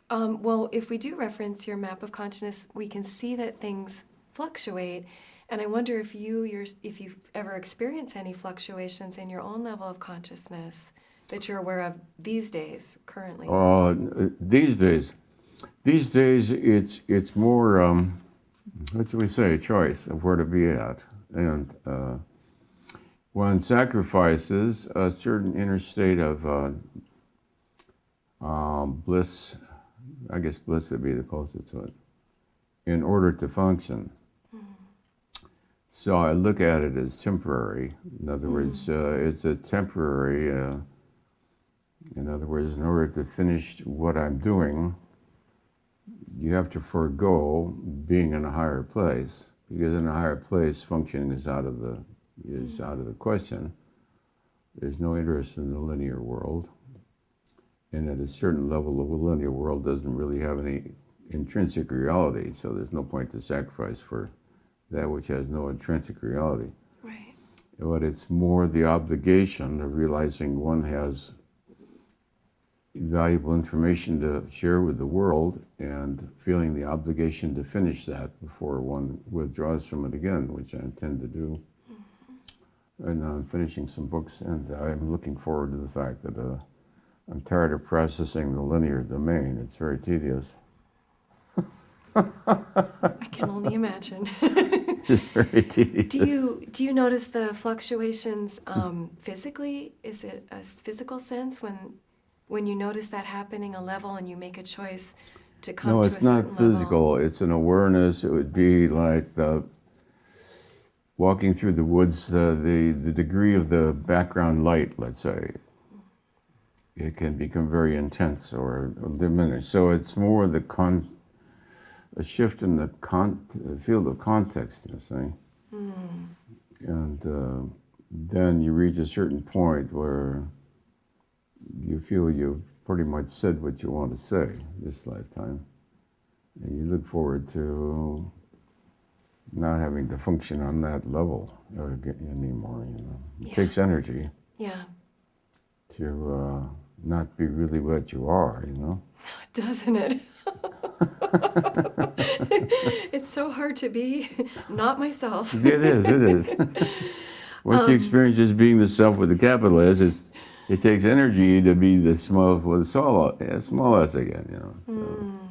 Well, if we do reference your map of consciousness, we can see that things fluctuate. And I wonder if if you've ever experienced any fluctuations in your own level of consciousness that you're aware of these days, currently. These days, it's more, what do we say, choice of where to be at. And one sacrifices a certain inner state of bliss, I guess bliss would be the closest to it, in order to function. So I look at it as temporary. In other words, it's a temporary, in other words, in order to finish what I'm doing, you have to forego being in a higher place, because in a higher place, functioning is out of the question. There's no interest in the linear world. And at a certain level, the linear world doesn't really have any intrinsic reality, so there's no point to sacrifice for that which has no intrinsic reality. Right. But it's more the obligation of realizing one has valuable information to share with the world and feeling the obligation to finish that before one withdraws from it again, which I intend to do. And I'm finishing some books, and I'm looking forward to the fact that I'm tired of processing the linear domain. It's very tedious. I can only imagine. It's very tedious. Do you notice the fluctuations physically? Is it a physical sense when you notice that happening a level and you make a choice to come to a certain level? No, it's not physical. It's an awareness. It would be like walking through the woods, the degree of the background light, let's say. It can become very intense or diminished. So it's more a shift in the field of context, you see. And then you reach a certain point where you feel you've pretty much said what you want to say this lifetime. And you look forward to not having to function on that level anymore, you know. It takes energy to not be really what you are, you know. Doesn't it? It's so hard to be not myself. It is. Once you experience just being the self with a capital S, it takes energy to be the small with a small s again, you know. So.